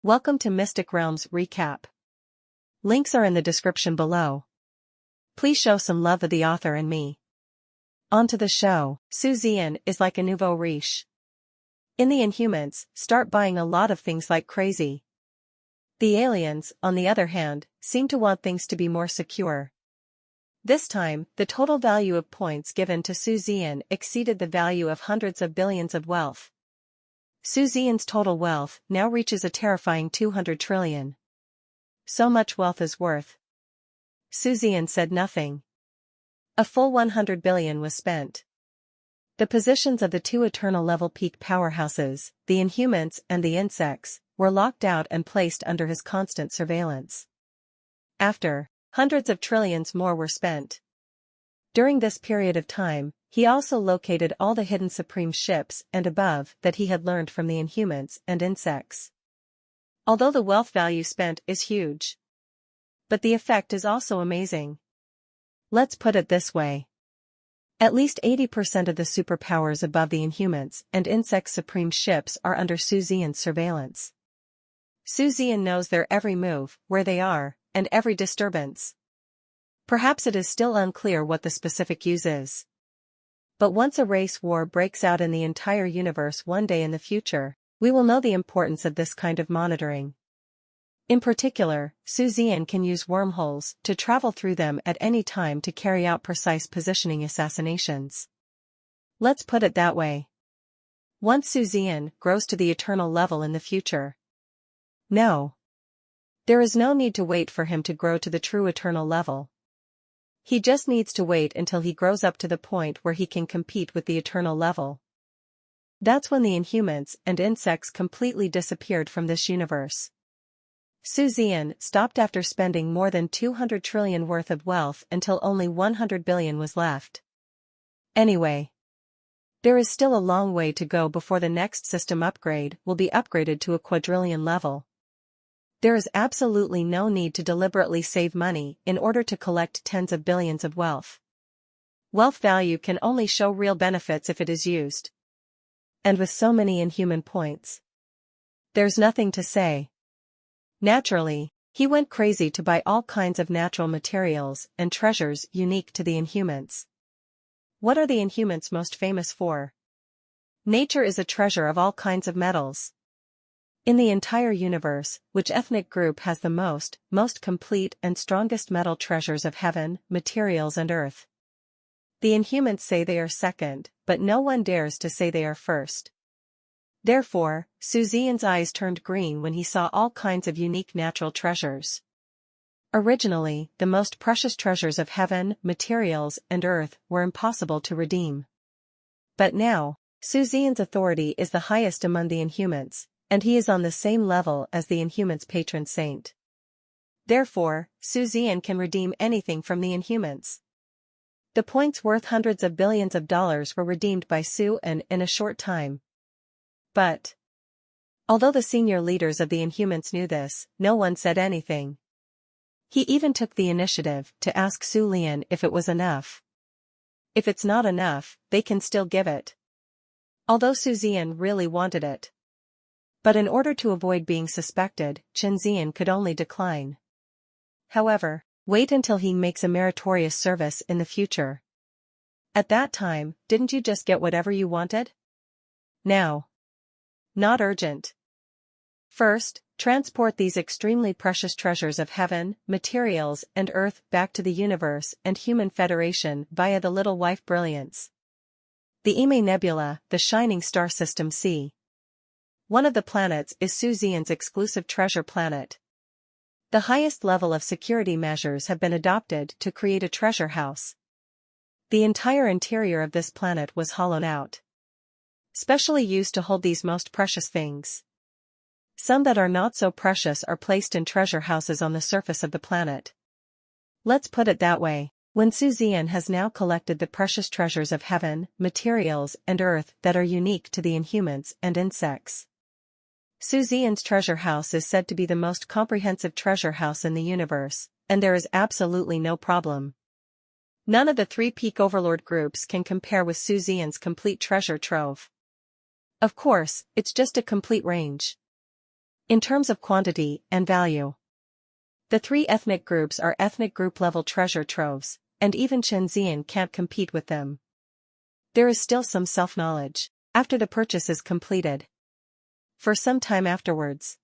Welcome to Mystic Realms Recap. Links are in the description below. Please show some love of the author and me. On to the show. Zian is like a nouveau riche. In the Inhumans, start buying a lot of things like crazy. The aliens, on the other hand, seem to want things to be more secure. This time, the total value of points given to Zian exceeded the value of hundreds of billions of wealth. Zian's total wealth now reaches a terrifying 200 trillion. So much wealth is worth. Zian said nothing. A full 100 billion was spent. The positions of the two eternal-level peak powerhouses, the Inhumans and the insects, were locked out and placed under his constant surveillance. After, hundreds of trillions more were spent. During this period of time, he also located all the hidden supreme ships and above that he had learned from the Inhumans and insects. Although the wealth value spent is huge. But the effect is also amazing. Let's put it this way. At least 80% of the superpowers above the Inhumans and insects' supreme ships are under Zian's surveillance. Zian knows their every move, where they are, and every disturbance. Perhaps it is still unclear what the specific use is. But once a race war breaks out in the entire universe one day in the future, we will know the importance of this kind of monitoring. In particular, Zian can use wormholes to travel through them at any time to carry out precise positioning assassinations. Let's put it that way. Once Zian grows to the eternal level in the future. No. There is no need to wait for him to grow to the true eternal level. He just needs to wait until he grows up to the point where he can compete with the eternal level. That's when the Inhumans and insects completely disappeared from this universe. Zian stopped after spending more than 200 trillion worth of wealth until only 100 billion was left. Anyway, there is still a long way to go before the next system upgrade will be upgraded to a quadrillion level. There is absolutely no need to deliberately save money in order to collect tens of billions of wealth. Wealth value can only show real benefits if it is used. And with so many Inhuman points, there's nothing to say. Naturally, he went crazy to buy all kinds of natural materials and treasures unique to the Inhumans. What are the Inhumans most famous for? Nature is a treasure of all kinds of metals. In the entire universe, which ethnic group has the most complete and strongest metal treasures of heaven, materials and earth? The Inhumans say they are second, but no one dares to say they are first. Therefore, Zian's eyes turned green when he saw all kinds of unique natural treasures. Originally, the most precious treasures of heaven, materials and earth were impossible to redeem. But now, Zian's authority is the highest among the Inhumans, and he is on the same level as the Inhumans' patron saint. Therefore, Zian can redeem anything from the Inhumans. The points worth hundreds of billions of dollars were redeemed by Zian in a short time. But, although the senior leaders of the Inhumans knew this, no one said anything. He even took the initiative to ask Zian if it was enough. If it's not enough, they can still give it. Although Zian really wanted it. But in order to avoid being suspected, Zian could only decline. However, wait until he makes a meritorious service in the future. At that time, didn't you just get whatever you wanted? Now. Not urgent. First, transport these extremely precious treasures of heaven, materials and earth back to the universe and human federation via the Little Wife Brilliance. The Ime Nebula, the shining star system C. One of the planets is Zian's exclusive treasure planet. The highest level of security measures have been adopted to create a treasure house. The entire interior of this planet was hollowed out, specially used to hold these most precious things. Some that are not so precious are placed in treasure houses on the surface of the planet. Let's put it that way. When Zian has now collected the precious treasures of heaven, materials and earth that are unique to the Inhumans and insects, Zian's treasure house is said to be the most comprehensive treasure house in the universe, and there is absolutely no problem. None of the three peak overlord groups can compare with Zian's complete treasure trove. Of course, it's just a complete range. In terms of quantity and value. The three ethnic groups are ethnic group-level treasure troves, and even Zian can't compete with them. There is still some self-knowledge, after the purchase is completed. For some time afterwards.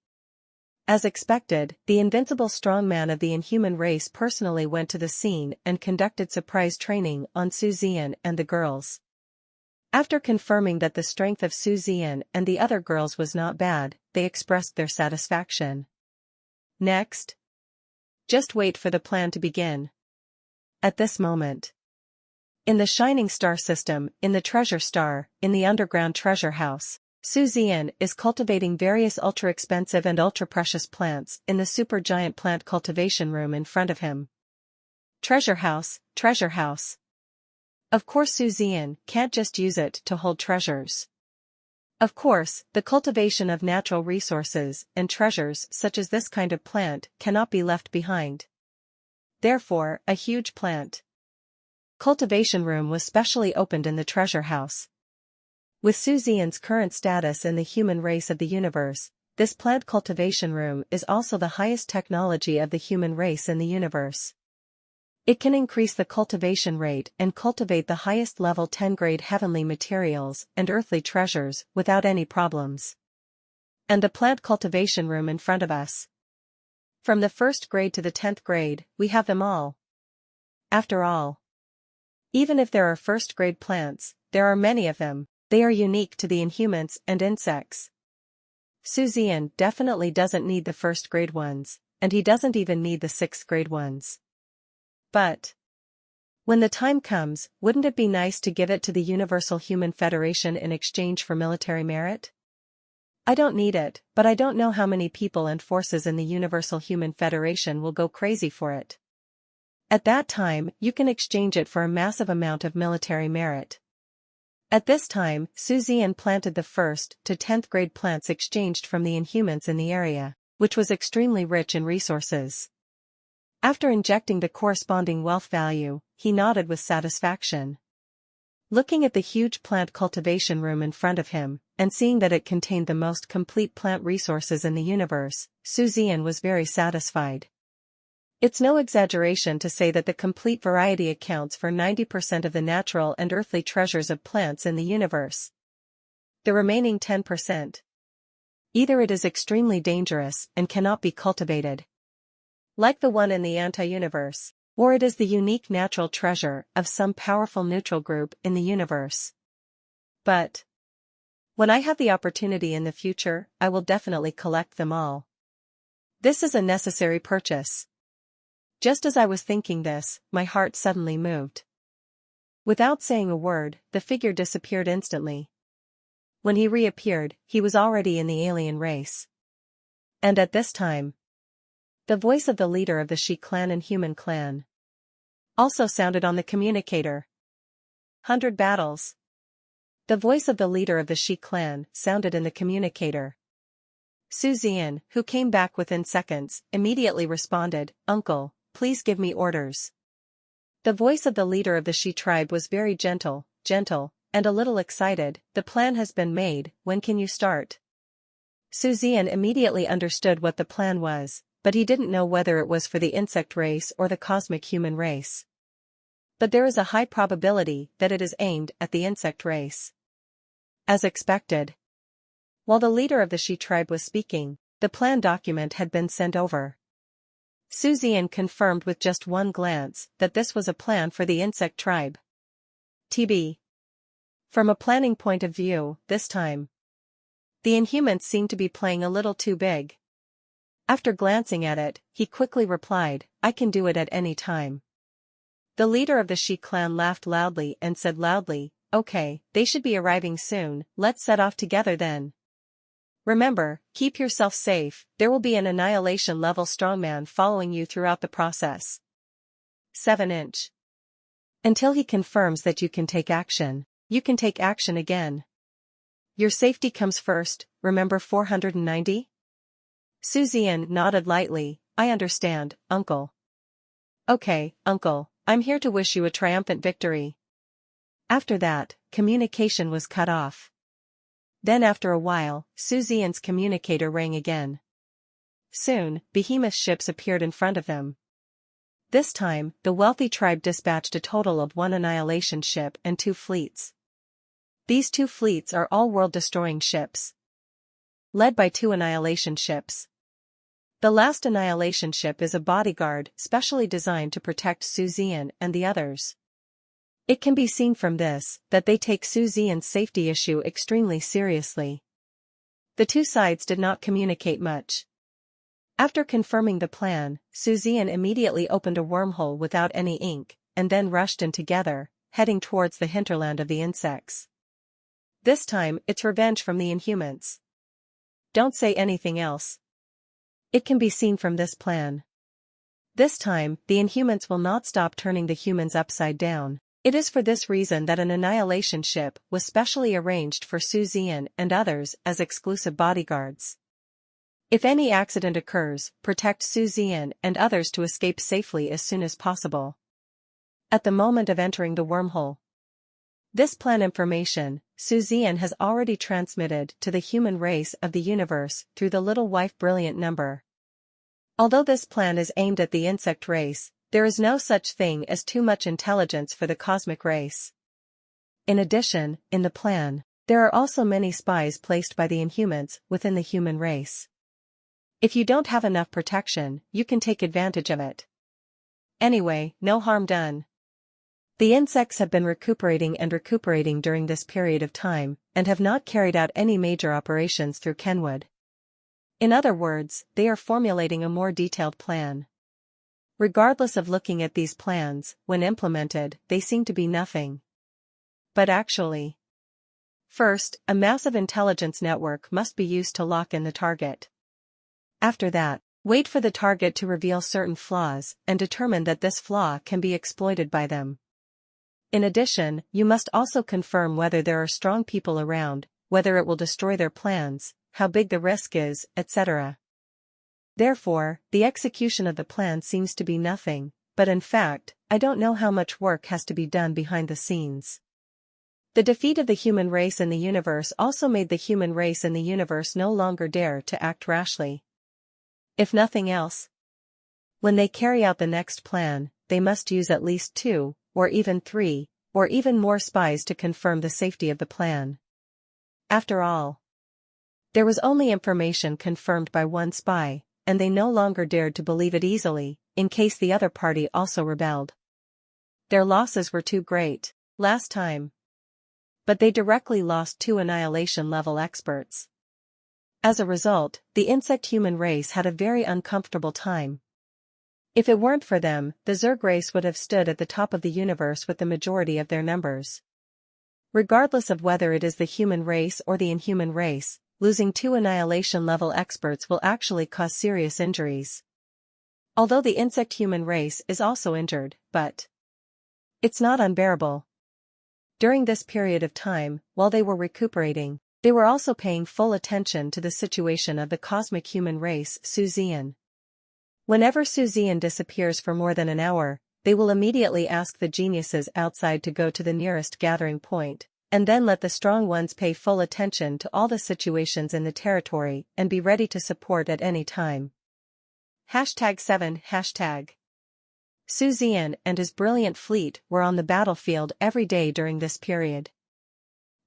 As expected, the invincible strongman of the inhuman race personally went to the scene and conducted surprise training on Zian and the girls. After confirming that the strength of Zian and the other girls was not bad, they expressed their satisfaction. Next. Just wait for the plan to begin. At this moment. In the Shining Star system, in the Treasure Star, in the underground treasure house, Zian is cultivating various ultra-expensive and ultra-precious plants in the supergiant plant cultivation room in front of him. Treasure house, treasure house. Of course Zian can't just use it to hold treasures. Of course, the cultivation of natural resources and treasures such as this kind of plant cannot be left behind. Therefore, a huge plant cultivation room was specially opened in the treasure house. With Zian's current status in the human race of the universe, this plant cultivation room is also the highest technology of the human race in the universe. It can increase the cultivation rate and cultivate the highest level 10 grade heavenly materials and earthly treasures without any problems. And the plant cultivation room in front of us. From the 1st grade to the 10th grade, we have them all. After all, even if there are 1st grade plants, there are many of them, they are unique to the inhumans and insects. Zian definitely doesn't need the 1st grade ones, and he doesn't even need the 6th grade ones. But when the time comes, wouldn't it be nice to give it to the Universal Human Federation in exchange for military merit? I don't need it, but I don't know how many people and forces in the Universal Human Federation will go crazy for it. At that time, you can exchange it for a massive amount of military merit. At this time, Zian planted the 1st to 10th grade plants exchanged from the Inhumans in the area, which was extremely rich in resources. After injecting the corresponding wealth value, he nodded with satisfaction. Looking at the huge plant cultivation room in front of him, and seeing that it contained the most complete plant resources in the universe, Zian was very satisfied. It's no exaggeration to say that the complete variety accounts for 90% of the natural and earthly treasures of plants in the universe. The remaining 10%. Either it is extremely dangerous and cannot be cultivated, like the one in the anti-universe, or it is the unique natural treasure of some powerful neutral group in the universe. But when I have the opportunity in the future, I will definitely collect them all. This is a necessary purchase. Just as I was thinking this, my heart suddenly moved. Without saying a word, the figure disappeared instantly. When he reappeared, he was already in the alien race. And at this time, the voice of the leader of the She clan and Human clan also sounded on the communicator. 100 battles. The voice of the leader of the She clan sounded in the communicator. Zian, who came back within seconds, immediately responded, "Uncle, please give me orders." The voice of the leader of the She tribe was very gentle, and a little excited. "The plan has been made, when can you start?" Zian immediately understood what the plan was, but he didn't know whether it was for the insect race or the cosmic human race. But there is a high probability that it is aimed at the insect race. As expected. While the leader of the She tribe was speaking, the plan document had been sent over. Zian confirmed with just one glance that this was a plan for the insect tribe. TB. From a planning point of view, this time, the Inhumans seemed to be playing a little too big. After glancing at it, he quickly replied, "I can do it at any time." The leader of the She clan laughed loudly and said loudly, "Okay, they should be arriving soon, let's set off together then. Remember, keep yourself safe, there will be an annihilation-level strongman following you throughout the process." 7-inch. Until he confirms that you can take action, you can take action again. Your safety comes first, remember 490? Zian nodded lightly, "I understand, Uncle." "Okay, Uncle, I'm here to wish you a triumphant victory." After that, communication was cut off. Then after a while, Zian's communicator rang again. Soon, behemoth ships appeared in front of them. This time, the wealthy tribe dispatched a total of 1 annihilation ship and 2 fleets. These 2 fleets are all world-destroying ships, led by 2 annihilation ships. The last annihilation ship is a bodyguard specially designed to protect Zian and the others. It can be seen from this that they take Zian's safety issue extremely seriously. The 2 sides did not communicate much. After confirming the plan, Zian immediately opened a wormhole without any ink, and then rushed in together, heading towards the hinterland of the insects. This time, it's revenge from the Inhumans. Don't say anything else. It can be seen from this plan. This time, the Inhumans will not stop turning the humans upside down. It is for this reason that an annihilation ship was specially arranged for Zian and others as exclusive bodyguards. If any accident occurs, protect Zian and others to escape safely as soon as possible. At the moment of entering the wormhole, this plan information, Zian has already transmitted to the human race of the universe through the little wife brilliant number. Although this plan is aimed at the insect race, there is no such thing as too much intelligence for the cosmic race. In addition, in the plan, there are also many spies placed by the Inhumans within the human race. If you don't have enough protection, you can take advantage of it. Anyway, no harm done. The insects have been recuperating during this period of time, and have not carried out any major operations through Kenwood. In other words, they are formulating a more detailed plan. Regardless of looking at these plans, when implemented, they seem to be nothing. But actually, first, a massive intelligence network must be used to lock in the target. After that, wait for the target to reveal certain flaws and determine that this flaw can be exploited by them. In addition, you must also confirm whether there are strong people around, whether it will destroy their plans, how big the risk is, etc. Therefore, the execution of the plan seems to be nothing, but in fact, I don't know how much work has to be done behind the scenes. The defeat of the human race in the universe also made the human race in the universe no longer dare to act rashly. If nothing else, when they carry out the next plan, they must use at least 2, or even 3, or even more spies to confirm the safety of the plan. After all, there was only information confirmed by 1 spy, and they no longer dared to believe it easily, in case the other party also rebelled. Their losses were too great last time. But they directly lost 2 annihilation-level experts. As a result, the insect-human race had a very uncomfortable time. If it weren't for them, the Zerg race would have stood at the top of the universe with the majority of their numbers. Regardless of whether it is the human race or the inhuman race, losing 2 annihilation-level experts will actually cause serious injuries. Although the insect-human race is also injured, but it's not unbearable. During this period of time, while they were recuperating, they were also paying full attention to the situation of the cosmic human race, Zian. Whenever Zian disappears for more than an hour, they will immediately ask the geniuses outside to go to the nearest gathering point, and then let the strong ones pay full attention to all the situations in the territory and be ready to support at any time. #7 Zian and his brilliant fleet were on the battlefield every day during this period.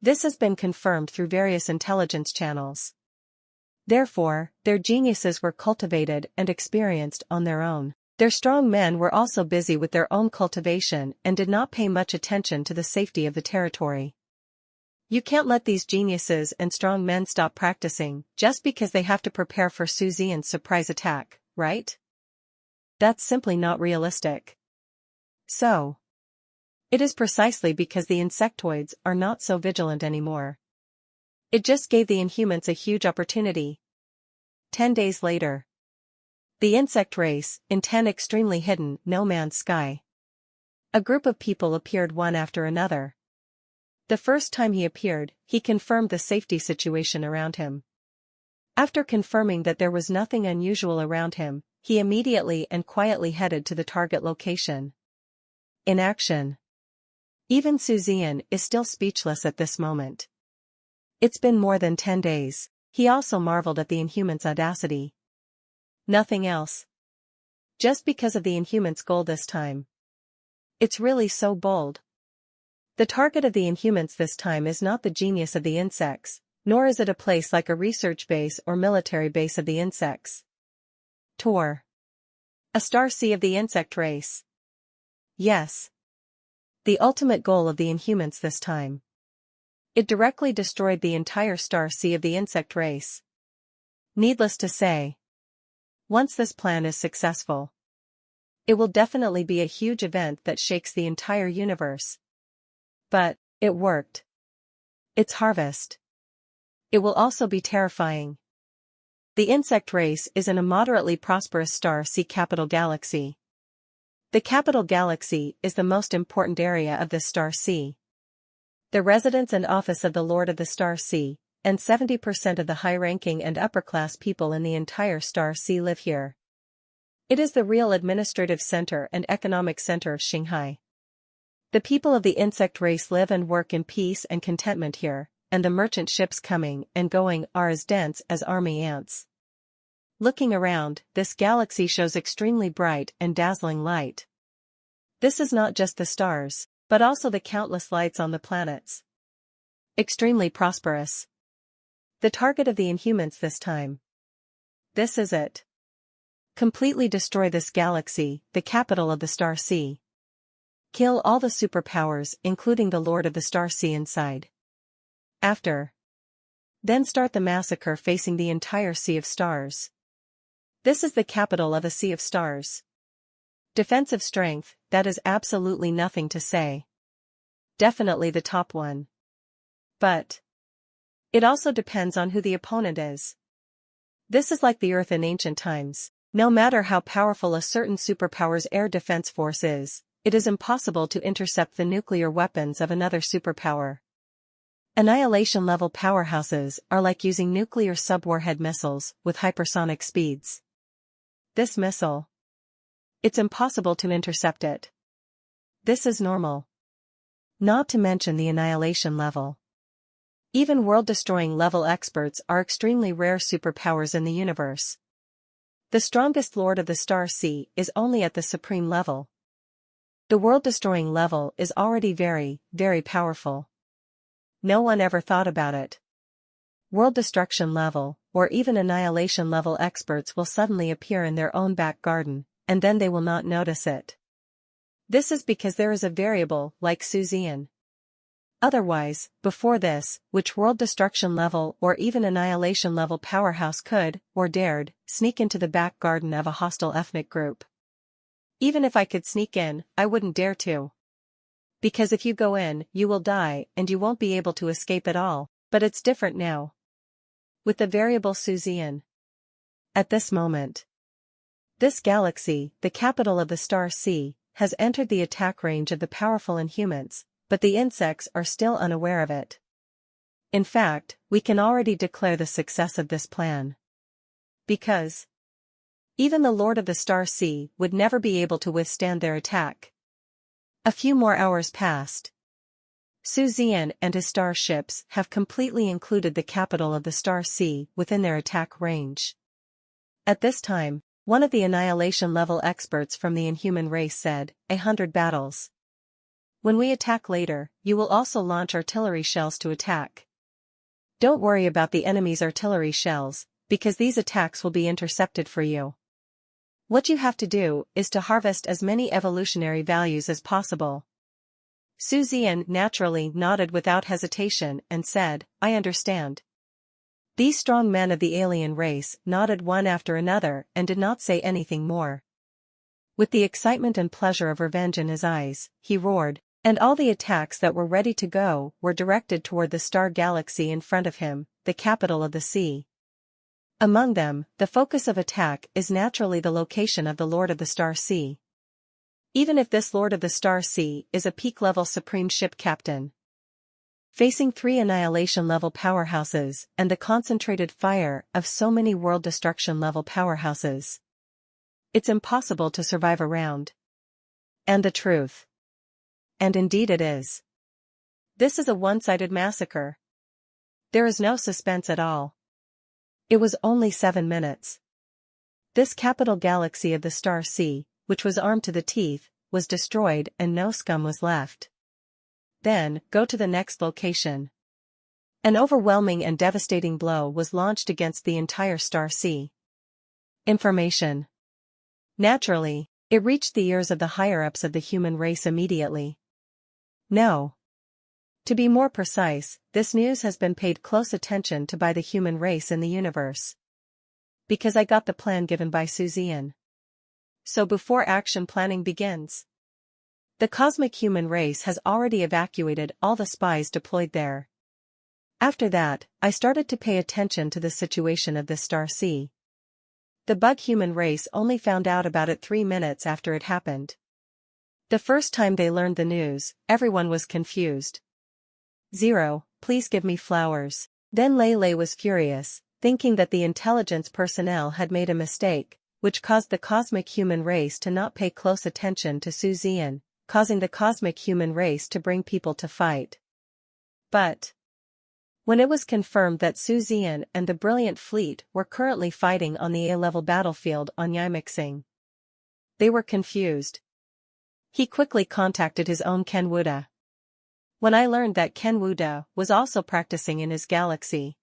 This has been confirmed through various intelligence channels. Therefore, their geniuses were cultivated and experienced on their own. Their strong men were also busy with their own cultivation and did not pay much attention to the safety of the territory. You can't let these geniuses and strong men stop practicing just because they have to prepare for Zian's surprise attack, right? That's simply not realistic. So, it is precisely because the insectoids are not so vigilant anymore. It just gave the Inhumans a huge opportunity. 10 days later, the insect race, in 10 extremely hidden, no man's sky. A group of people appeared one after another. The first time he appeared, he confirmed the safety situation around him. After confirming that there was nothing unusual around him, he immediately and quietly headed to the target location. In action. Even Zian is still speechless at this moment. It's been more than 10 days. He also marveled at the Inhumans' audacity. Nothing else. Just because of the Inhumans' goal this time. It's really so bold. The target of the Inhumans this time is not the genius of the insects, nor is it a place like a research base or military base of the insects. Tor. A star sea of the insect race. Yes. The ultimate goal of the Inhumans this time. It directly destroyed the entire star sea of the insect race. Needless to say, once this plan is successful, it will definitely be a huge event that shakes the entire universe. But, it worked. It's harvest. It will also be terrifying. The insect race is in a moderately prosperous star sea capital galaxy. The capital galaxy is the most important area of this star sea. The residence and office of the Lord of the Star Sea, and 70% of the high-ranking and upper-class people in the entire Star Sea live here. It is the real administrative center and economic center of Shanghai. The people of the insect race live and work in peace and contentment here, and the merchant ships coming and going are as dense as army ants. Looking around, this galaxy shows extremely bright and dazzling light. This is not just the stars, but also the countless lights on the planets. Extremely prosperous. The target of the Inhumans this time. This is it. Completely destroy this galaxy, the capital of the Star Sea. Kill all the superpowers, including the Lord of the Star Sea inside. Then start the massacre facing the entire Sea of Stars. This is the capital of a Sea of Stars. Defensive strength, that is absolutely nothing to say. Definitely the top one. But it also depends on who the opponent is. This is like the Earth in ancient times. No matter how powerful a certain superpower's air defense force is, it is impossible to intercept the nuclear weapons of another superpower. Annihilation-level powerhouses are like using nuclear subwarhead missiles with hypersonic speeds. This missile, it's impossible to intercept it. This is normal. Not to mention the annihilation level. Even world-destroying level experts are extremely rare superpowers in the universe. The strongest Lord of the Star Sea is only at the supreme level. The world-destroying level is already very, very powerful. No one ever thought about it. World destruction level, or even annihilation level experts will suddenly appear in their own back garden, and then they will not notice it. This is because there is a variable like Zian. Otherwise, before this, which world destruction level or even annihilation level powerhouse could, or dared, sneak into the back garden of a hostile ethnic group? Even if I could sneak in, I wouldn't dare to. Because if you go in, you will die and you won't be able to escape at all, but it's different now. With the variable Zian. At this moment, this galaxy, the capital of the Star Sea, has entered the attack range of the powerful Inhumans, but the insects are still unaware of it. In fact, we can already declare the success of this plan. Because even the Lord of the Star Sea would never be able to withstand their attack. A few more hours passed. Zian and his starships have completely included the capital of the Star Sea within their attack range. At this time, one of the annihilation-level experts from the Inhuman race said, 100 battles. When we attack later, you will also launch artillery shells to attack. Don't worry about the enemy's artillery shells, because these attacks will be intercepted for you. What you have to do is to harvest as many evolutionary values as possible. Zian naturally nodded without hesitation and said, I understand. These strong men of the alien race nodded one after another and did not say anything more. With the excitement and pleasure of revenge in his eyes, he roared, and all the attacks that were ready to go were directed toward the star galaxy in front of him, the capital of the sea. Among them, the focus of attack is naturally the location of the Lord of the Star Sea. Even if this Lord of the Star Sea is a peak-level supreme ship captain. Facing 3 annihilation-level powerhouses and the concentrated fire of so many world destruction-level powerhouses, it's impossible to survive a round. And the truth. And indeed it is. This is a one-sided massacre. There is no suspense at all. It was only 7 minutes. This capital galaxy of the Star Sea, which was armed to the teeth, was destroyed and no scum was left. Then, go to the next location. An overwhelming and devastating blow was launched against the entire Star Sea. Information. Naturally, it reached the ears of the higher-ups of the human race immediately. No. To be more precise, this news has been paid close attention to by the human race in the universe. Because I got the plan given by Zian. So before action planning begins, the cosmic human race has already evacuated all the spies deployed there. After that, I started to pay attention to the situation of this Star Sea. The bug human race only found out about it 3 minutes after it happened. The first time they learned the news, everyone was confused. Zero, please give me flowers. Then Lele was furious, thinking that the intelligence personnel had made a mistake, which caused the cosmic human race to not pay close attention to Zian, causing the cosmic human race to bring people to fight. But when it was confirmed that Zian and the brilliant fleet were currently fighting on the A-level battlefield on Yimixing, they were confused. He quickly contacted his own Ken Wuda. When I learned that Ken Wuda was also practicing in his galaxy,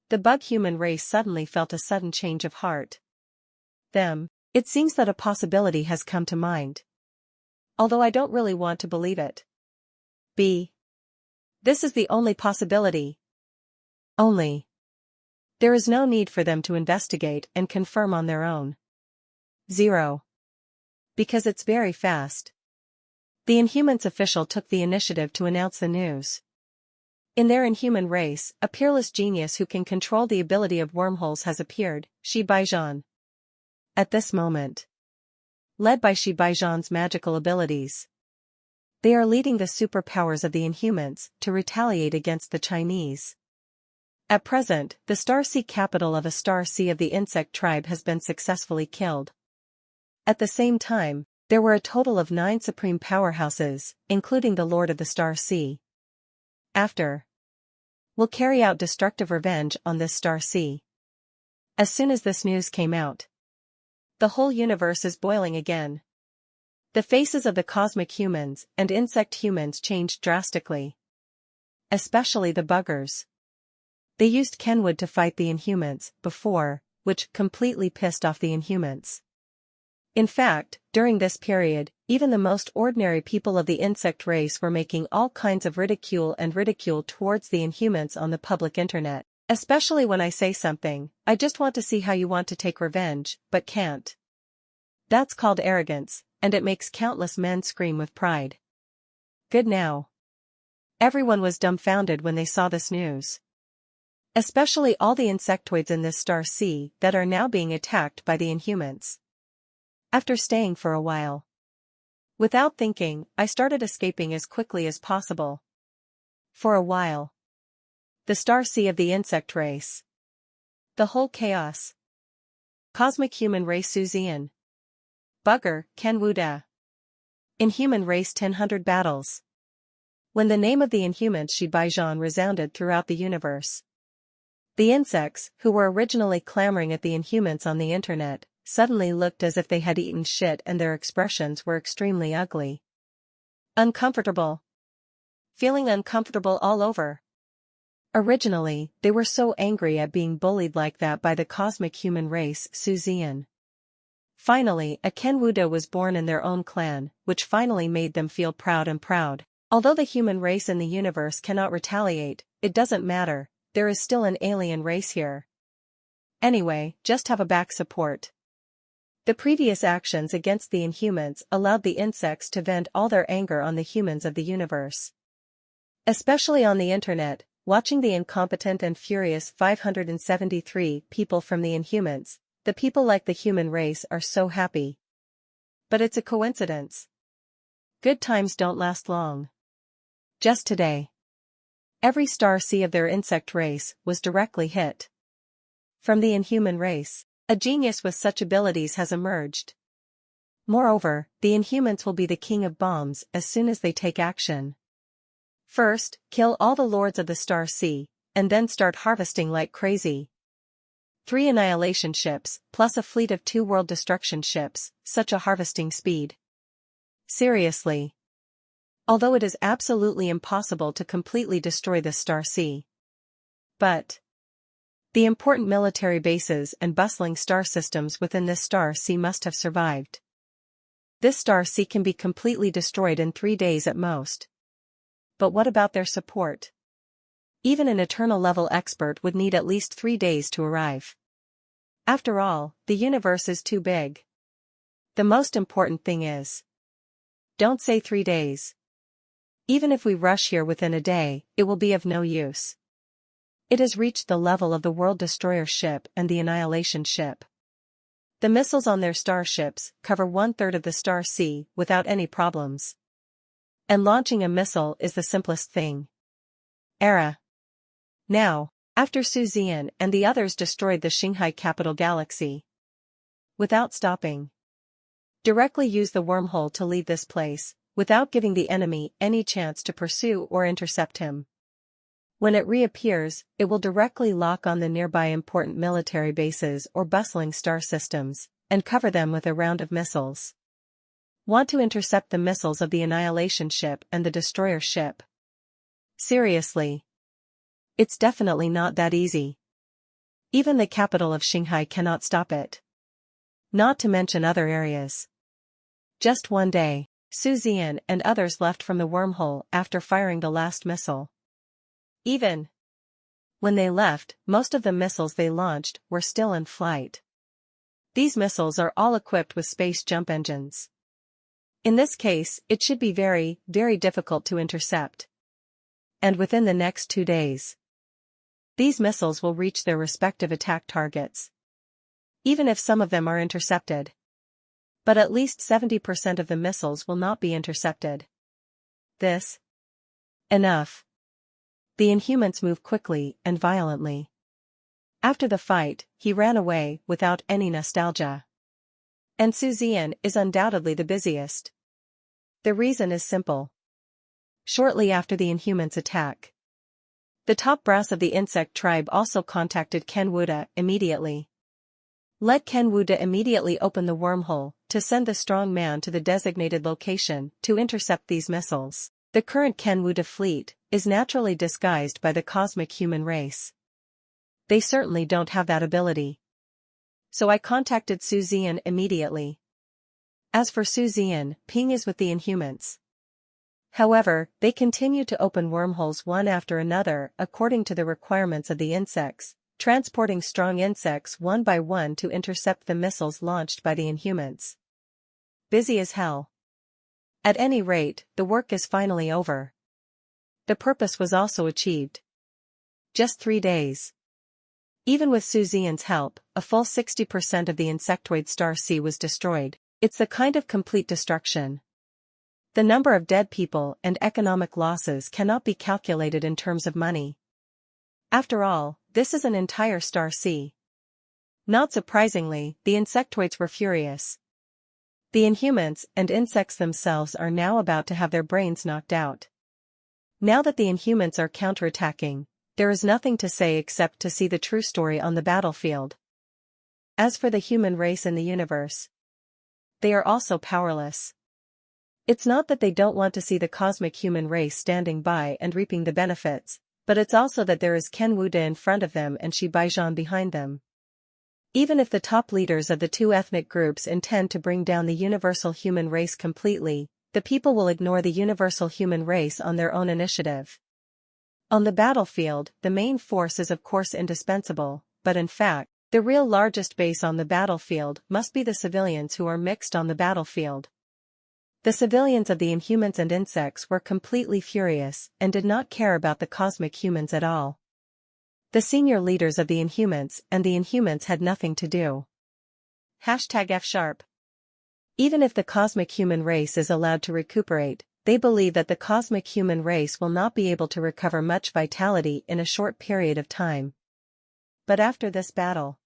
the bug human race suddenly felt a sudden change of heart. It seems that a possibility has come to mind. Although I don't really want to believe it. This is the only possibility. Only. There is no need for them to investigate and confirm on their own. Zero. Because it's very fast. The Inhumans official took the initiative to announce the news. In their inhuman race, a peerless genius who can control the ability of wormholes has appeared, Shibaijan. At this moment, led by Shibaijan's magical abilities, they are leading the superpowers of the Inhumans to retaliate against the Chinese. At present, the Star Sea capital of a Star Sea of the insect tribe has been successfully killed. At the same time, there were a total of 9 supreme powerhouses, including the Lord of the Star Sea. We'll carry out destructive revenge on this Star Sea. As soon as this news came out, the whole universe is boiling again. The faces of the cosmic humans and insect humans changed drastically. Especially the buggers. They used Kenwood to fight the Inhumans before, which completely pissed off the Inhumans. In fact, during this period, even the most ordinary people of the insect race were making all kinds of ridicule towards the Inhumans on the public internet. Especially when I say something, I just want to see how you want to take revenge, but can't. That's called arrogance, and it makes countless men scream with pride. Good now. Everyone was dumbfounded when they saw this news. Especially all the insectoids in this Star Sea that are now being attacked by the Inhumans. After staying for a while, without thinking, I started escaping as quickly as possible. For a while. The Star Sea of the insect race. The whole chaos. Cosmic human race Zian. Bugger, Ken Wuda. Inhuman race 1000 battles. When the name of the Inhumans Shibaijan resounded throughout the universe, the insects, who were originally clamoring at the Inhumans on the internet, suddenly looked as if they had eaten shit and their expressions were extremely ugly. Uncomfortable. Feeling uncomfortable all over. Originally, they were so angry at being bullied like that by the cosmic human race Zian. Finally, a Ken Wuda was born in their own clan, which finally made them feel proud. Although the human race in the universe cannot retaliate, it doesn't matter, there is still an alien race here. Anyway, just have a back support. The previous actions against the Inhumans allowed the insects to vent all their anger on the humans of the universe. Especially on the internet, watching the incompetent and furious 573 people from the Inhumans, the people like the human race are so happy. But it's a coincidence. Good times don't last long. Just today, every Star Sea of their insect race was directly hit. From the Inhuman race, a genius with such abilities has emerged. Moreover, the Inhumans will be the king of bombs as soon as they take action. First, kill all the lords of the Star Sea, and then start harvesting like crazy. 3 annihilation ships, plus a fleet of 2 world destruction ships, such a harvesting speed. Seriously. Although it is absolutely impossible to completely destroy this star sea. But the important military bases and bustling star systems within this star sea must have survived. This star sea can be completely destroyed in 3 days at most. But what about their support? Even an eternal-level expert would need at least 3 days to arrive. After all, the universe is too big. The most important thing is, don't say 3 days. Even if we rush here within a day, it will be of no use. It has reached the level of the World Destroyer ship and the Annihilation ship. The missiles on their starships cover 1/3 of the star sea without any problems. And launching a missile is the simplest thing. Now, after Zian and the others destroyed the Shanghai capital galaxy without stopping, directly use the wormhole to leave this place, without giving the enemy any chance to pursue or intercept him. When it reappears, it will directly lock on the nearby important military bases or bustling star systems, and cover them with a round of missiles. Want to intercept the missiles of the Annihilation ship and the Destroyer ship? Seriously. It's definitely not that easy. Even the capital of Shanghai cannot stop it. Not to mention other areas. Just one day, Zian and others left from the wormhole after firing the last missile. Even when they left, most of the missiles they launched were still in flight. These missiles are all equipped with space jump engines. In this case, it should be very, very difficult to intercept. And within the next 2 days, these missiles will reach their respective attack targets. Even if some of them are intercepted. But at least 70% of the missiles will not be intercepted. Enough. The Inhumans move quickly and violently. After the fight, he ran away without any nostalgia. And Zian is undoubtedly the busiest. The reason is simple. Shortly after the Inhumans attack, the top brass of the insect tribe also contacted Kenwuda immediately. Let Kenwuda immediately open the wormhole to send the strong man to the designated location to intercept these missiles. The current Kenwuda fleet is naturally disguised by the cosmic human race. They certainly don't have that ability. So I contacted Zian immediately. As for Zian, Ping is with the Inhumans. However, they continue to open wormholes one after another according to the requirements of the insects, transporting strong insects one by one to intercept the missiles launched by the Inhumans. Busy as hell. At any rate, the work is finally over. The purpose was also achieved. Just 3 days. Even with Zian's help, a full 60% of the insectoid star sea was destroyed. It's the kind of complete destruction. The number of dead people and economic losses cannot be calculated in terms of money. After all, this is an entire star sea. Not surprisingly, the insectoids were furious. The Inhumans and insects themselves are now about to have their brains knocked out. Now that the Inhumans are counterattacking, there is nothing to say except to see the true story on the battlefield. As for the human race in the universe, they are also powerless. It's not that they don't want to see the cosmic human race standing by and reaping the benefits, but it's also that there is Kenwuda in front of them and Shibaizhan behind them. Even if the top leaders of the 2 ethnic groups intend to bring down the universal human race completely, the people will ignore the universal human race on their own initiative. On the battlefield, the main force is of course indispensable, but in fact, the real largest base on the battlefield must be the civilians who are mixed on the battlefield. The civilians of the Inhumans and insects were completely furious and did not care about the cosmic humans at all. The senior leaders of the Inhumans and the Inhumans had nothing to do. #F#. Even if the cosmic human race is allowed to recuperate, they believe that the cosmic human race will not be able to recover much vitality in a short period of time. But after this battle,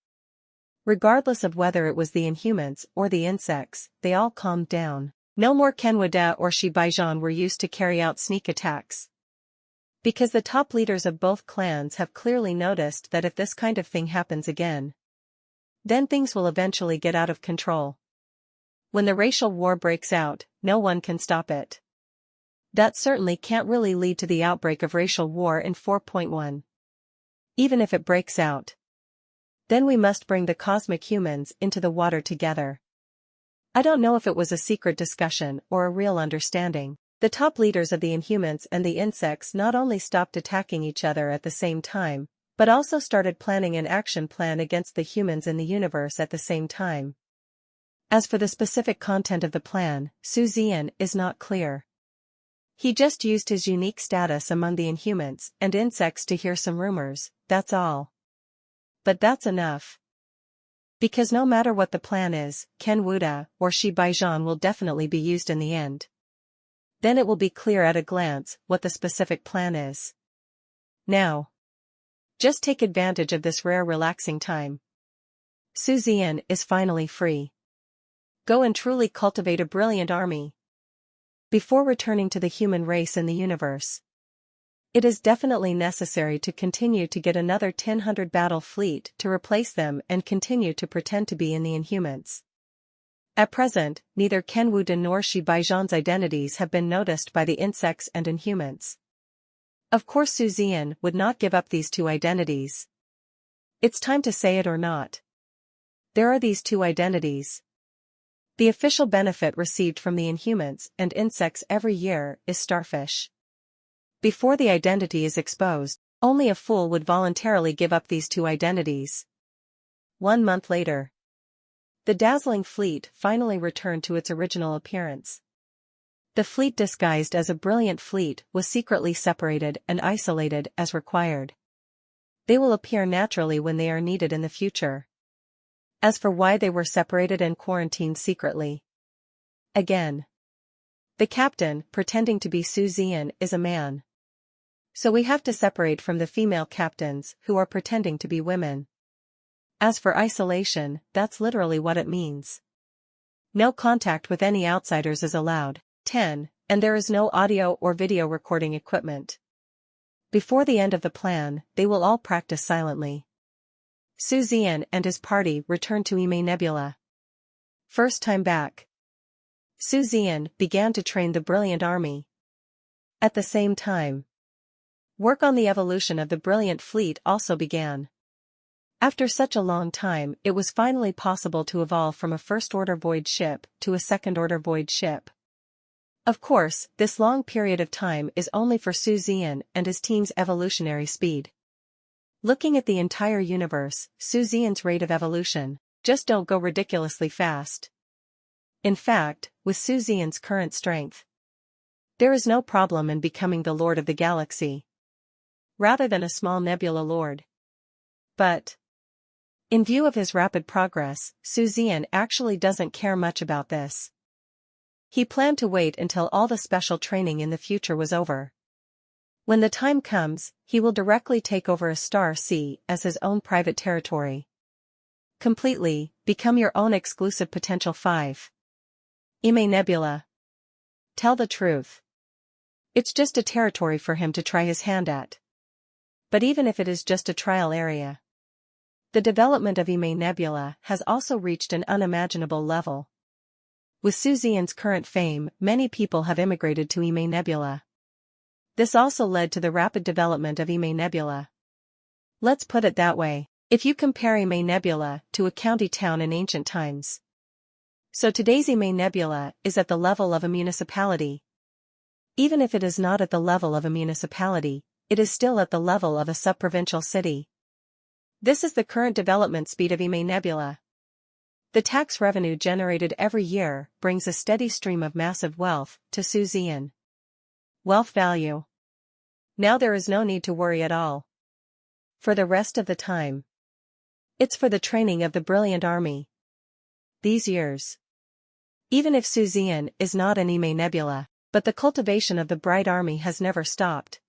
regardless of whether it was the Inhumans or the insects, they all calmed down. No more Kenwuda or Shibaizhan were used to carry out sneak attacks. Because the top leaders of both clans have clearly noticed that if this kind of thing happens again, Then things will eventually get out of control. When the racial war breaks out, no one can stop it. That certainly can't really lead to the outbreak of racial war in 4.1. Even if it breaks out, then we must bring the cosmic humans into the water together. I don't know if it was a secret discussion or a real understanding. The top leaders of the Inhumans and the insects not only stopped attacking each other at the same time, but also started planning an action plan against the humans in the universe at the same time. As for the specific content of the plan, Zian is not clear. He just used his unique status among the Inhumans and insects to hear some rumors, that's all. But that's enough. Because no matter what the plan is, Ken Wuda or Shi Baijian will definitely be used in the end. Then it will be clear at a glance what the specific plan is. Now, just take advantage of this rare relaxing time. Zian is finally free. Go and truly cultivate a brilliant army. Before returning to the human race in the universe, it is definitely necessary to continue to get another 1,000 battle fleet to replace them and continue to pretend to be in the Inhumans. At present, neither Ken Wuda nor Shi Baijian's identities have been noticed by the insects and Inhumans. Of course Zian would not give up these two identities. It's time to say it or not. There are these two identities. The official benefit received from the Inhumans and insects every year is starfish. Before the identity is exposed, only a fool would voluntarily give up these two identities. 1 month later, the dazzling fleet finally returned to its original appearance. The fleet disguised as a brilliant fleet was secretly separated and isolated as required. They will appear naturally when they are needed in the future. As for why they were separated and quarantined secretly, again, the captain, pretending to be Zian, is a man. So we have to separate from the female captains who are pretending to be women. As for isolation, that's literally what it means. No contact with any outsiders is allowed. 10. And there is no audio or video recording equipment. Before the end of the plan, they will all practice silently. Zian and his party return to Ime Nebula. First time back, Zian began to train the brilliant army. At the same time, work on the evolution of the brilliant fleet also began. After such a long time, it was finally possible to evolve from a first-order void ship to a second-order void ship. Of course, this long period of time is only for Zian and his team's evolutionary speed. Looking at the entire universe, Zian's rate of evolution just don't go ridiculously fast. In fact, with Zian's current strength, there is no problem in becoming the Lord of the Galaxy, rather than a small nebula lord. But, in view of his rapid progress, Zian actually doesn't care much about this. He planned to wait until all the special training in the future was over. When the time comes, he will directly take over a star sea as his own private territory. Completely, become your own exclusive potential 5. Ime Nebula. Tell the truth. It's just a territory for him to try his hand at. But even if it is just a trial area, the development of Ime Nebula has also reached an unimaginable level. With Zian's current fame, many people have immigrated to Ime Nebula. This also led to the rapid development of Ime Nebula. Let's put it that way, if you compare Ime Nebula to a county town in ancient times. So today's Ime Nebula is at the level of a municipality. Even if it is not at the level of a municipality, it is still at the level of a sub-provincial city. This is the current development speed of Ime Nebula. The tax revenue generated every year brings a steady stream of massive wealth to Zian. Wealth value. Now there is no need to worry at all. For the rest of the time, it's for the training of the brilliant army. These years. Even if Zian is not an Ime Nebula, but the cultivation of the bright army has never stopped.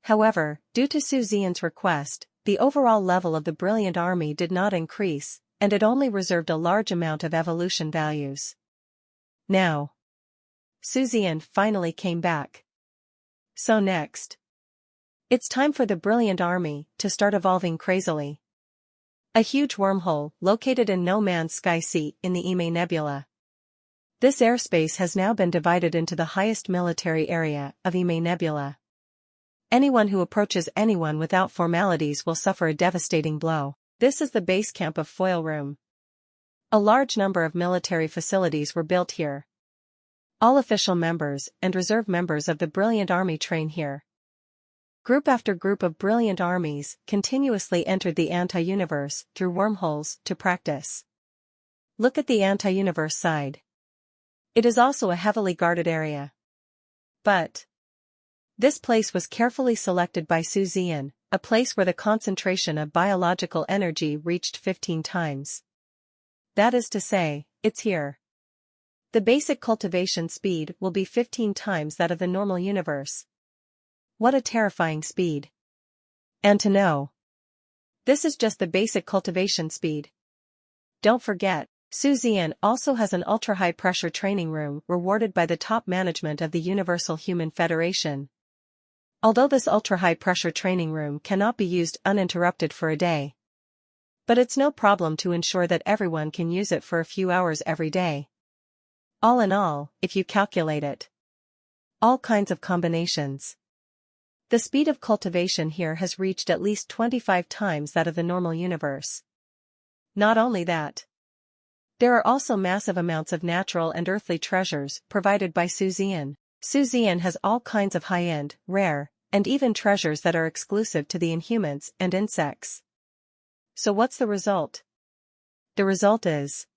However, due to Zian's request, the overall level of the brilliant army did not increase, and it only reserved a large amount of evolution values. Now, Zian finally came back. So next, it's time for the brilliant army to start evolving crazily. A huge wormhole located in No Man's Sky Sea in the Ime Nebula. This airspace has now been divided into the highest military area of Ime Nebula. Anyone who approaches anyone without formalities will suffer a devastating blow. This is the base camp of Foil Room. A large number of military facilities were built here. All official members and reserve members of the Brilliant Army train here. Group after group of brilliant armies continuously entered the anti-universe through wormholes to practice. Look at the anti-universe side. It is also a heavily guarded area. But this place was carefully selected by Zian, a place where the concentration of biological energy reached 15 times. That is to say, it's here. The basic cultivation speed will be 15 times that of the normal universe. What a terrifying speed. And to know, this is just the basic cultivation speed. Don't forget, Zian also has an ultra-high pressure training room rewarded by the top management of the Universal Human Federation. Although this ultra-high pressure training room cannot be used uninterrupted for a day. But it's no problem to ensure that everyone can use it for a few hours every day. All in all, if you calculate it, all kinds of combinations. The speed of cultivation here has reached at least 25 times that of the normal universe. Not only that, there are also massive amounts of natural and earthly treasures provided by Zian. Zian has all kinds of high-end, rare, and even treasures that are exclusive to the Inhumans and insects. So what's the result? The result is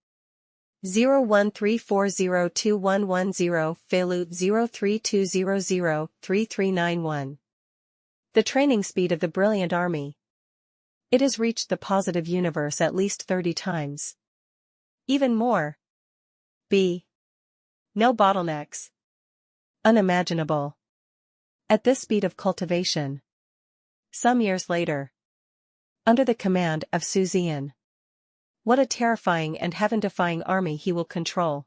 0134021110 Felut 032003391. The training speed of the Brilliant Army. It has reached the positive universe at least 30 times. Even more. B. No bottlenecks. Unimaginable. At this speed of cultivation. Some years later. Under the command of Zian. What a terrifying and heaven-defying army he will control.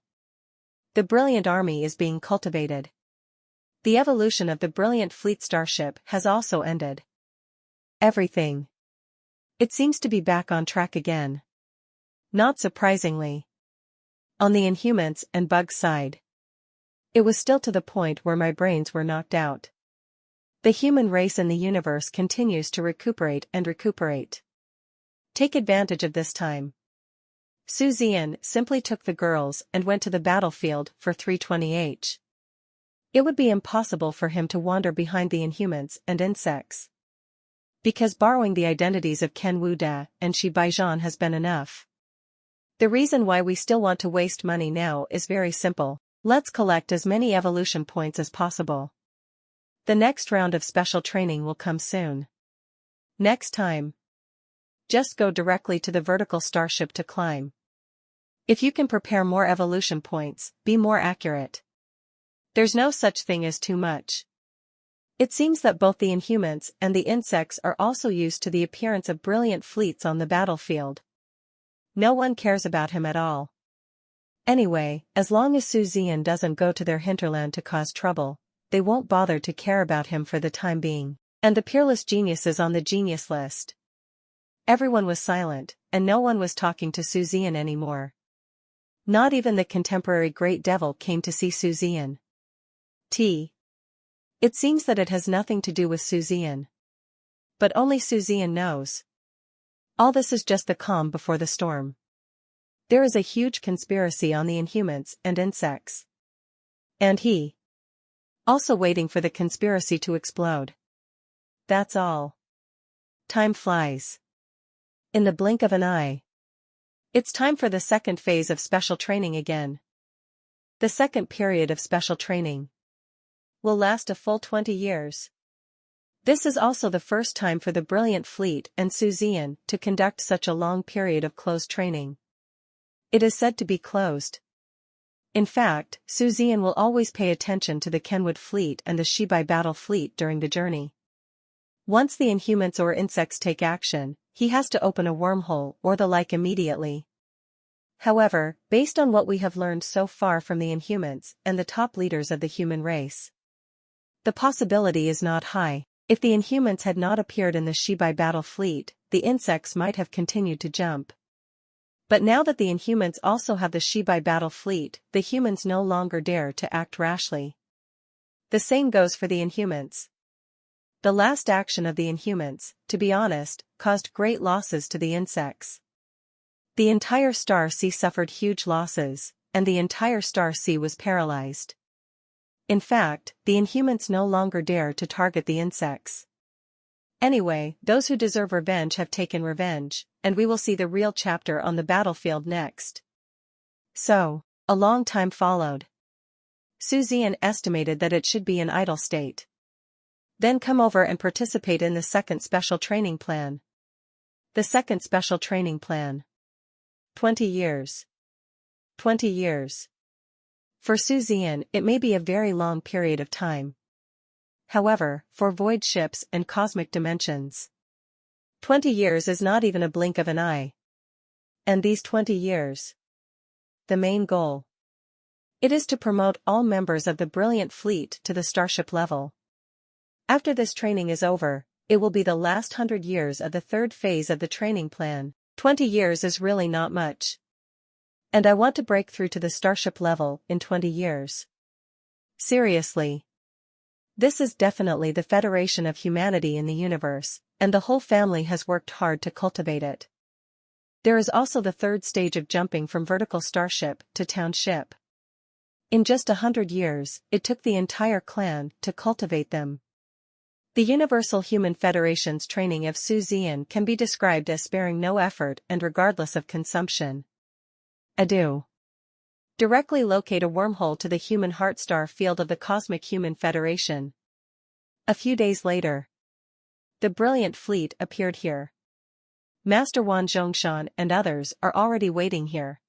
The Brilliant Army is being cultivated. The evolution of the Brilliant Fleet starship has also ended. Everything. It seems to be back on track again. Not surprisingly. On the Inhumans and Bugs side. It was still to the point where my brains were knocked out. The human race in the universe continues to recuperate and recuperate. Take advantage of this time. Zian simply took the girls and went to the battlefield for 320H. It would be impossible for him to wander behind the Inhumans and insects. Because borrowing the identities of Ken Wuda and Shi Baijian has been enough. The reason why we still want to waste money now is very simple. Let's collect as many evolution points as possible. The next round of special training will come soon. Next time. Just go directly to the vertical starship to climb. If you can prepare more evolution points, be more accurate. There's no such thing as too much. It seems that both the Inhumans and the insects are also used to the appearance of brilliant fleets on the battlefield. No one cares about him at all. Anyway, as long as Zian doesn't go to their hinterland to cause trouble, they won't bother to care about him for the time being. And the peerless geniuses on the genius list. Everyone was silent, and no one was talking to Zian anymore. Not even the contemporary Great Devil came to see Zian. It seems that it has nothing to do with Zian. But only Zian knows. All this is just the calm before the storm. There is a huge conspiracy on the Inhumans and insects. And he. Also waiting for the conspiracy to explode. That's all. Time flies. In the blink of an eye. It's time for the second phase of special training again. The second period of special training will last a full 20 years. This is also the first time for the Brilliant Fleet and Zian to conduct such a long period of closed training. It is said to be closed. In fact, Zian will always pay attention to the Kenwood fleet and the Shibai battle fleet during the journey. Once the Inhumans or insects take action, he has to open a wormhole or the like immediately. However, based on what we have learned so far from the Inhumans and the top leaders of the human race, the possibility is not high. If the Inhumans had not appeared in the shabby battle fleet, the insects might have continued to jump. But now that the Inhumans also have the shabby battle fleet, the humans no longer dare to act rashly. The same goes for the Inhumans. The last action of the Inhumans, to be honest, caused great losses to the insects. The entire star sea suffered huge losses, and the entire star sea was paralyzed. In fact, the Inhumans no longer dare to target the insects. Anyway, those who deserve revenge have taken revenge, and we will see the real chapter on the battlefield next. So, a long time followed. Zian estimated that it should be an idle state. Then come over and participate in the second special training plan. The second special training plan. 20 years. 20 years. For Zian, it may be a very long period of time. However, for void ships and cosmic dimensions, 20 years is not even a blink of an eye. And these 20 years. The main goal. It is to promote all members of the brilliant fleet to the starship level. After this training is over, it will be the last 100 years of the third phase of the training plan. 20 years is really not much. And I want to break through to the starship level in 20 years. Seriously. This is definitely the federation of humanity in the universe, and the whole family has worked hard to cultivate it. There is also the third stage of jumping from vertical starship to township. In just 100 years, it took the entire clan to cultivate them. The Universal Human Federation's training of Zian can be described as sparing no effort and regardless of consumption. Adieu. Directly locate a wormhole to the human heart star field of the Cosmic Human Federation. A few days later, the brilliant fleet appeared here. Master Wan Zhongshan and others are already waiting here.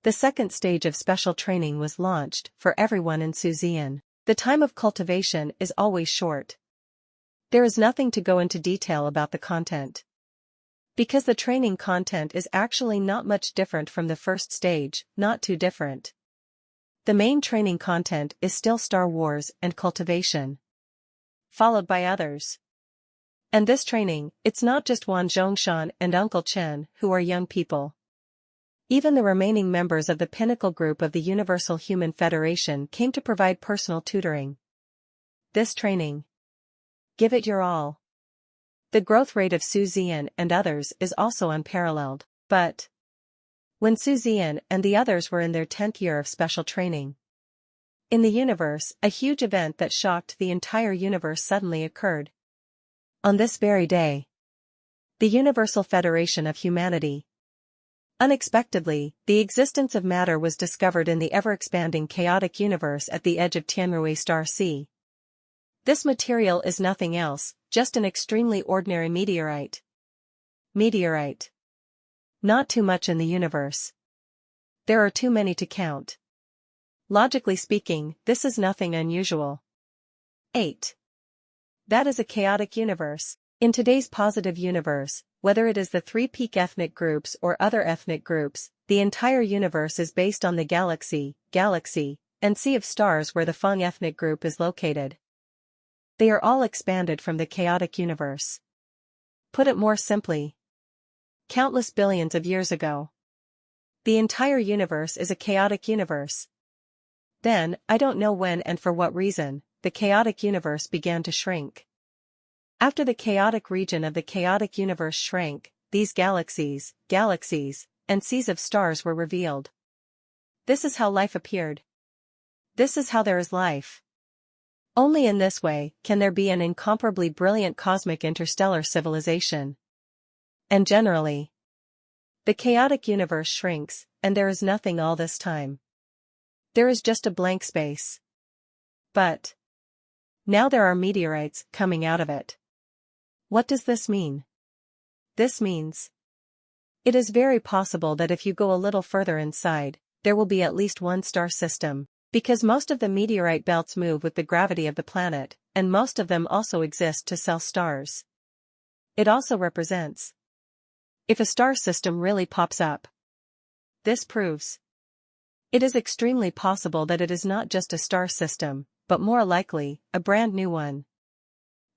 The second stage of special training was launched for everyone in Zian. The time of cultivation is always short. There is nothing to go into detail about the content. Because the training content is actually not much different from the first stage, not too different. The main training content is still Star Wars and cultivation. Followed by others. And this training, it's not just Wan Zhongshan and Uncle Chen who are young people. Even the remaining members of the pinnacle group of the Universal Human Federation came to provide personal tutoring. This training. Give it your all. The growth rate of Zian and others is also unparalleled, but when Zian and the others were in their 10th year of special training. In the universe, a huge event that shocked the entire universe suddenly occurred. On this very day, the Universal Federation of Humanity. Unexpectedly, the existence of matter was discovered in the ever-expanding chaotic universe at the edge of Tianrui Star Sea. This material is nothing else, just an extremely ordinary meteorite. Meteorite. Not too much in the universe. There are too many to count. Logically speaking, this is nothing unusual. 8. That is a chaotic universe. In today's positive universe, whether it is the three peak ethnic groups or other ethnic groups, the entire universe is based on the galaxy, and sea of stars where the Feng ethnic group is located. They are all expanded from the chaotic universe. Put it more simply. Countless billions of years ago. The entire universe is a chaotic universe. Then, I don't know when and for what reason, the chaotic universe began to shrink. After the chaotic region of the chaotic universe shrank, these galaxies, and seas of stars were revealed. This is how life appeared. This is how there is life. Only in this way can there be an incomparably brilliant cosmic interstellar civilization. And generally, the chaotic universe shrinks, and there is nothing all this time. There is just a blank space. But now there are meteorites coming out of it. What does this mean? This means it is very possible that if you go a little further inside, there will be at least one star system. Because most of the meteorite belts move with the gravity of the planet, and most of them also exist to sell stars. It also represents if a star system really pops up. This proves it is extremely possible that it is not just a star system, but more likely, a brand new one.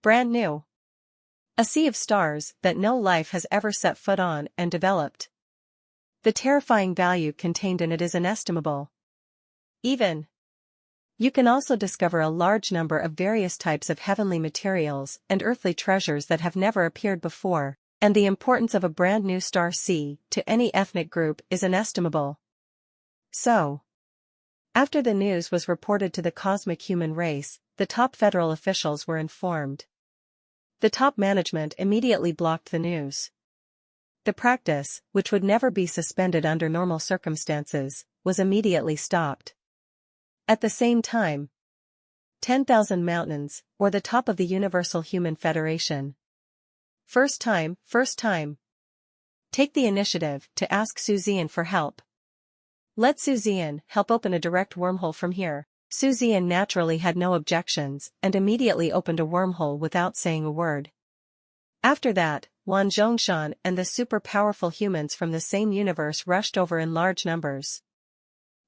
Brand new. A sea of stars that no life has ever set foot on and developed. The terrifying value contained in it is inestimable. Even. You can also discover a large number of various types of heavenly materials and earthly treasures that have never appeared before, and the importance of a brand new star sea to any ethnic group is inestimable. So, after the news was reported to the cosmic human race, the top federal officials were informed. The top management immediately blocked the news. The practice, which would never be suspended under normal circumstances, was immediately stopped. At the same time, 10,000 mountains, or the top of the Universal Human Federation. First time. Take the initiative to ask Zian for help. Let Zian help open a direct wormhole from here. Zian naturally had no objections and immediately opened a wormhole without saying a word. After that, Wan Zhongshan and the super-powerful humans from the same universe rushed over in large numbers.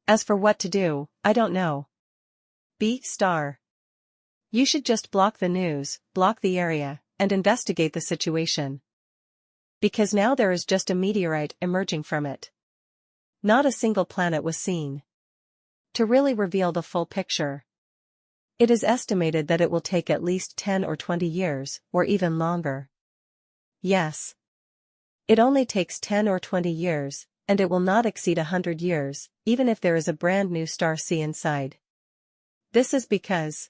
As for what to do, I don't know. B-star. You should just block the news, block the area, and investigate the situation. Because now there is just a meteorite emerging from it. Not a single planet was seen. To really reveal the full picture, it is estimated that it will take at least 10 or 20 years, or even longer. Yes. It only takes 10 or 20 years, and it will not exceed 100 years, even if there is a brand new star sea inside. This is because,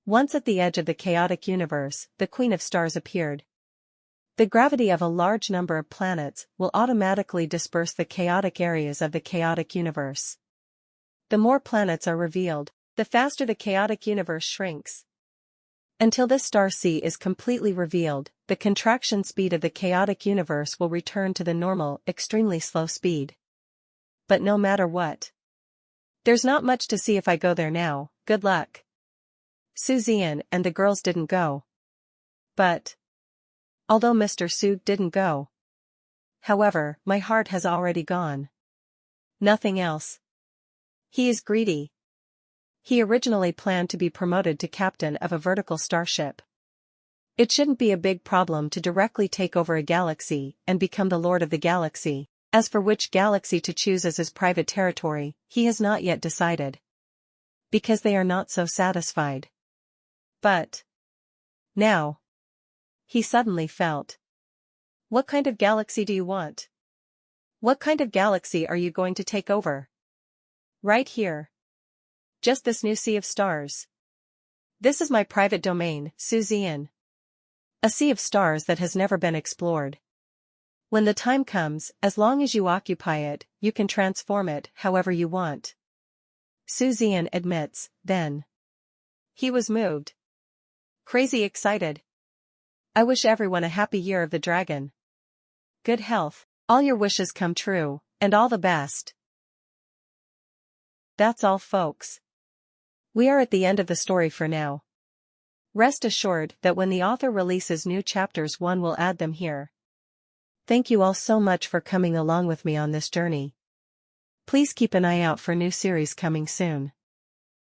once at the edge of the chaotic universe, the Queen of Stars appeared. The gravity of a large number of planets will automatically disperse the chaotic areas of the chaotic universe. The more planets are revealed, the faster the chaotic universe shrinks. Until this star sea is completely revealed, the contraction speed of the chaotic universe will return to the normal, extremely slow speed. But no matter what, there's not much to see if I go there now. Good luck. Zian and the girls didn't go. But, although Mr. Su didn't go, however, my heart has already gone. Nothing else. He is greedy. He originally planned to be promoted to captain of a vertical starship. It shouldn't be a big problem to directly take over a galaxy and become the lord of the galaxy. As for which galaxy to choose as his private territory, he has not yet decided. Because they are not so satisfied. But now, he suddenly felt. What kind of galaxy do you want? What kind of galaxy are you going to take over? Right here. Just this new sea of stars. This is my private domain, Zian. A sea of stars that has never been explored. When the time comes, as long as you occupy it, you can transform it however you want. Zian admits, then. He was moved. Crazy excited. I wish everyone a happy year of the dragon. Good health, all your wishes come true, and all the best. That's all, folks. We are at the end of the story for now. Rest assured that when the author releases new chapters, one will add them here. Thank you all so much for coming along with me on this journey. Please keep an eye out for new series coming soon.